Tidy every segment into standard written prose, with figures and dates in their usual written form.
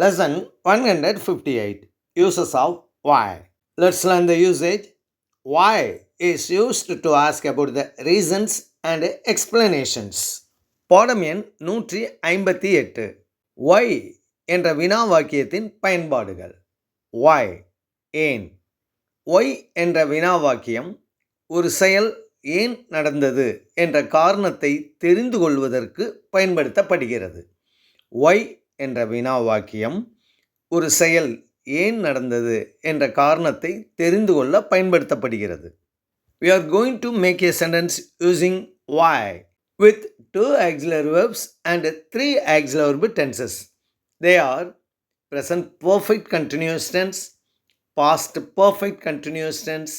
Lesson 158 Uses of why. Let's learn the usage. Why is used to ask about the reasons and explanations. பாடம் எண் 158. Why என்ற வினா வாக்கியத்தின் பயன்பாடுகள். Why ஏன். Why என்ற வினா வாக்கியம் ஒரு செயல் ஏன் நடந்தது என்ற காரணத்தை தெரிந்து கொள்வதற்கு பயன்படுத்தப்படுகிறது. Why என்ற வினா வாக்கியம் ஒரு செயல் ஏன் நடந்தது என்ற காரணத்தை தெரிந்து கொள்ள பயன்படுத்தப்படுகிறது. We are going to make a sentence using why with 2 auxiliary verbs and 3 auxiliary verb tenses. They are present perfect continuous tense, past perfect continuous tense,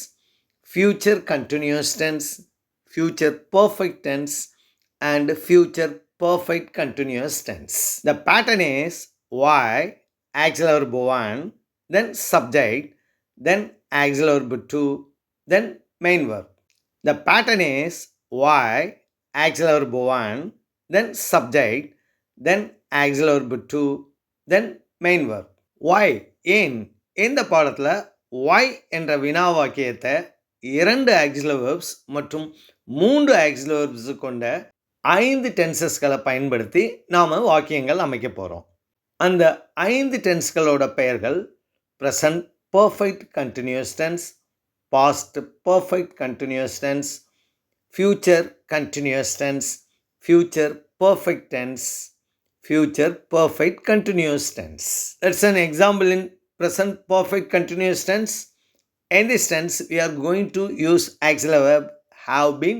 future continuous tense, future perfect tense, and future perfect continuous tense. The pattern is why, auxiliary verb 1, then subject, then auxiliary verb 2, then main verb. The pattern is why, auxiliary verb 1, then subject, then auxiliary verb 2, then main verb. Why ஏன் இந்த பாடத்தில் why என்ற வினா வாக்கியத்தை 2 auxiliary verbs மற்றும் 3 auxiliary verbs கொண்ட 5 டென்சஸ்களை பயன்படுத்தி நாம் வாக்கியங்கள் அமைக்க போகிறோம். அந்த 5 டென்ஸ்களோட பெயர்கள் present perfect continuous tense, past perfect continuous tense, future continuous tense, future perfect tense, future perfect continuous tense. That's an example in present perfect continuous tense. In this tense, we are going to use auxiliary verb have been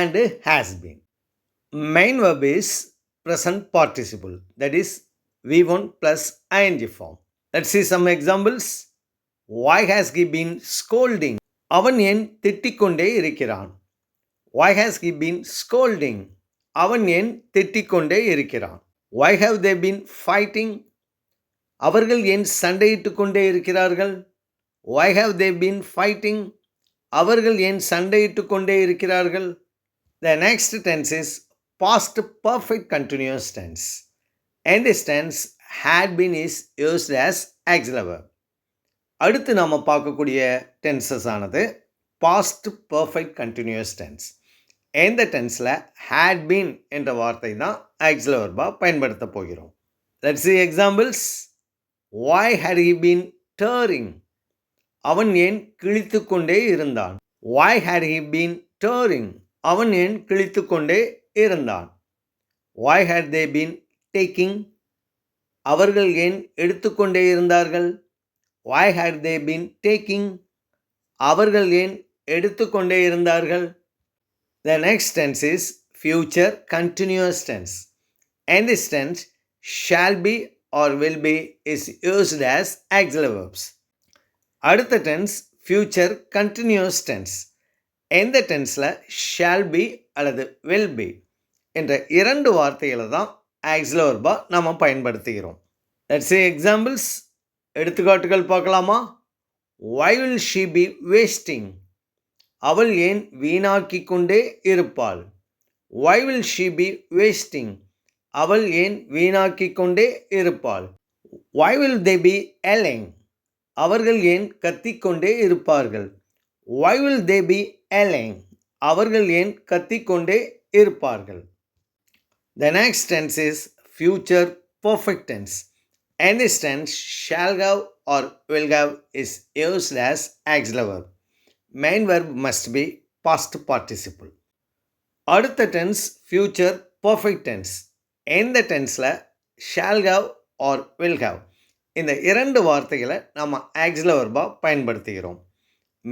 and has been. Main verb is present participle, that is V1 plus ing form. Let's see some examples. Why has he been scolding? அவன் ஏன் திட்டிக்கொண்டே இருக்கிறான்? Why has he been scolding? அவன் ஏன் திட்டிக்கொண்டே இருக்கிறான்? Why have they been fighting? அவர்கள் ஏன் சண்டையிட்டு கொண்டே இருக்கிறார்கள்? Why have they been fighting? அவர்கள் ஏன் சண்டையிட்டு கொண்டே இருக்கிறார்கள்? The next tense is past perfect continuous tense. In this tense, had been is used as auxiliary verb. அடுத்து நாம் பார்க்கக்கூடிய டென்சஸ் ஆனது past perfect continuous tense. இந்த டென்ஸில் had been என்ற வார்த்தை தான் auxiliary verb பயன்படுத்த போகிறோம். Let's see examples. Why had he been tearing? அவன் ஏன் கிழித்து கொண்டே இருந்தான்? Why had he been tearing? அவன் ஏன் கிழித்து கொண்டே இருந்தான்? Why had they been taking? அவர்கள் ஏன் எடுத்துக்கொண்டே இருந்தார்கள்? Why had they been taking? அவர்கள் ஏன் எடுத்துக்கொண்டே இருந்தார்கள்? The next tense is future continuous tense. In this tense, shall be or will be is used as auxiliary verbs. அடுத்த tense future continuous tense. இந்த டென்ஸில் shall be அல்லது will be என்ற 2 வார்த்தைகளை தான் auxiliary verb நாம் பயன்படுத்துகிறோம். Let's see examples. எடுத்துக்காட்டுகள் பார்க்கலாமா? Why will she be wasting? அவள் ஏன் வீணாக்கி கொண்டே இருப்பாள்? Why will she be wasting? அவள் ஏன் வீணாக்கி கொண்டே இருப்பாள்? Why will they be yelling? அவர்கள் ஏன் கத்திக்கொண்டே இருப்பார்கள்? Why will they be yelling? அவர்கள் ஏன் கத்திக்கொண்டே இருப்பார்கள்? The next tense is future perfect tense. In this tense, shall have or will have is used as auxiliary verb. Main verb must be past participle. அடுத்த tense future perfect tense. இந்த டென்ஸில் shall have or will have இந்த 2 வார்த்தைகளை நம்ம auxiliary verb பயன்படுத்துகிறோம்.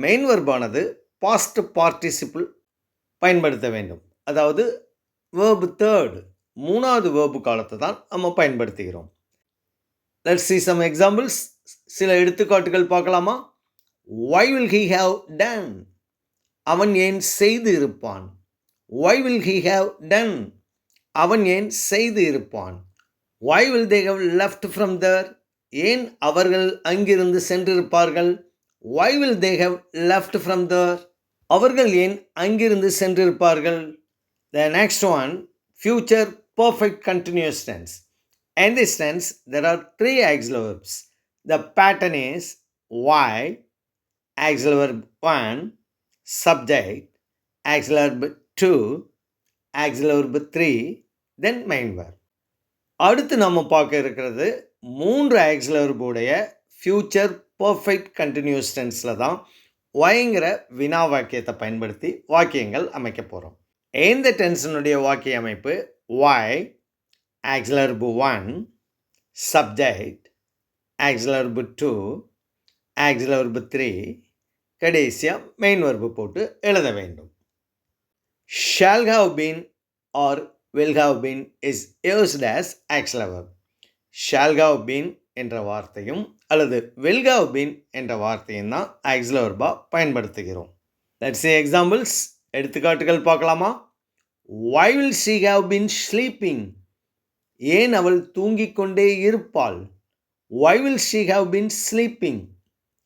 Main verb-ஆனது past participle பயன்படுத்த வேண்டும். அதாவது verb third 3வது verb காலத்தை தான் நம்ம பயன்படுத்துகிறோம். Let's see some examples. சில எடுத்துக்காட்டுகள் பார்க்கலாமா? Why will he have done? அவன் ஏன் செய்து இருப்பான்? Why will he have done? அவன் ஏன் செய்து இருப்பான்? Why will they have left from there? ஏன் அவர்கள் அங்கிருந்து சென்றிருப்பார்கள்? Why will they have left from there? அவர்கள் ஏன் அங்கிருந்து சென்றிருப்பார்கள்? The next one, future perfect continuous tense. In this tense, there are three auxiliary verbs. The pattern is why, auxiliary verb 1, subject, auxiliary verb 2, auxiliary verb 3, then main verb. அடுத்து நம்ம பார்க்க இருக்கிறது 3 auxiliary verb உடைய future perfect continuous tenseல தான் yங்கிற வினா வாக்கியத்தை பயன்படுத்தி வாக்கியங்கள் அமைக்க போகிறோம். இந்த டென்ஸினுடைய வாக்கிய அமைப்பு y, auxiliary verb 1, subject, auxiliary verb 2, auxiliary verb 3, கடைசியாக மெயின் verb போட்டு எழுத வேண்டும். Shall have been or will have been is used as auxiliary verb. Shall have been என்ற வார்த்தையும் அல்லது will have been என்ற வார்த்தையும் தான் auxiliary verb பயன்படுத்துகிறோம். Let's see examples. எடுத்துக்காட்டுகள் பார்க்கலாமா? Why will she have been sleeping? ஏன் அவள் தூங்கிக் கொண்டே இருப்பாள்? Why will she have been sleeping?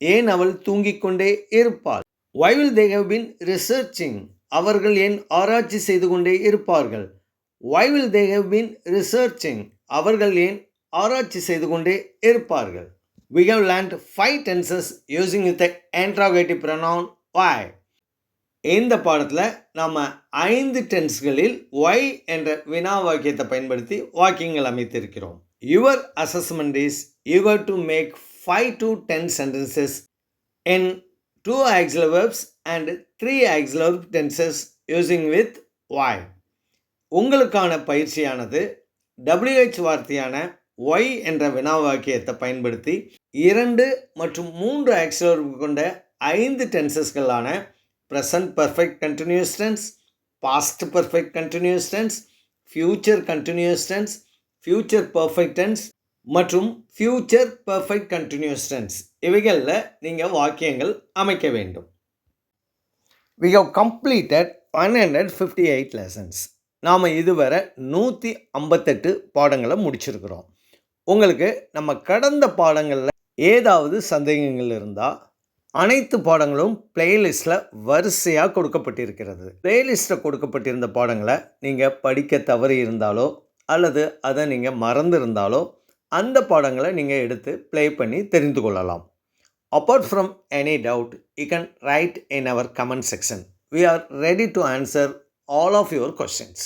ஏன் அவள் தூங்கிக் கொண்டே இருப்பாள்? Why will they have been researching? அவர்கள் ஏன் ஆராய்ச்சி செய்து கொண்டே இருப்பார்கள்? Why will they have been researching? அவர்கள் ஏன் ஆராய்ச்சி செய்து கொண்டே இருப்பார்கள்? We have learned 5 tenses using the interrogative pronoun why. இந்த பாடத்தில் நாம் 5 டென்ஸ்களில் why என்ற வினா வாக்கியத்தை பயன்படுத்தி வாக்கியங்கள் அமைத்திருக்கிறோம். Your assessment is you have to make 5 to 10 sentences in 2 auxiliary verbs and 3 auxiliary tenses using with why. உங்களுக்கான பயிற்சியானது WH வார்த்தையான y என்ற வினா வாக்கியத்தை பயன்படுத்தி 2 மற்றும் 3 auxiliary கொண்ட 5 டென்சஸ்களான present perfect continuous tense, past perfect continuous tense, future continuous tense, future perfect tense மற்றும் future perfect continuous tense இவைகளில் நீங்கள் வாக்கியங்கள் அமைக்க வேண்டும். We have completed 158 lessons. நாம் இதுவரை 158 பாடங்களை முடிச்சிருக்கிறோம். உங்களுக்கு நம்ம கடந்த பாடங்களில் ஏதாவது சந்தேகங்கள் இருந்தால் அனைத்து பாடங்களும் பிளேலிஸ்ட்டில் வரிசையாக கொடுக்கப்பட்டிருக்கிறது. பிளேலிஸ்ட்டில் கொடுக்கப்பட்டிருந்த பாடங்களை நீங்கள் படிக்க தவறி இருந்தாலோ அல்லது அதை நீங்கள் மறந்து இருந்தாலோ அந்த பாடங்களை நீங்கள் எடுத்து ப்ளே பண்ணி தெரிந்து கொள்ளலாம். Apart from any doubt, you can write in our comment section. We are ready to answer all of your questions.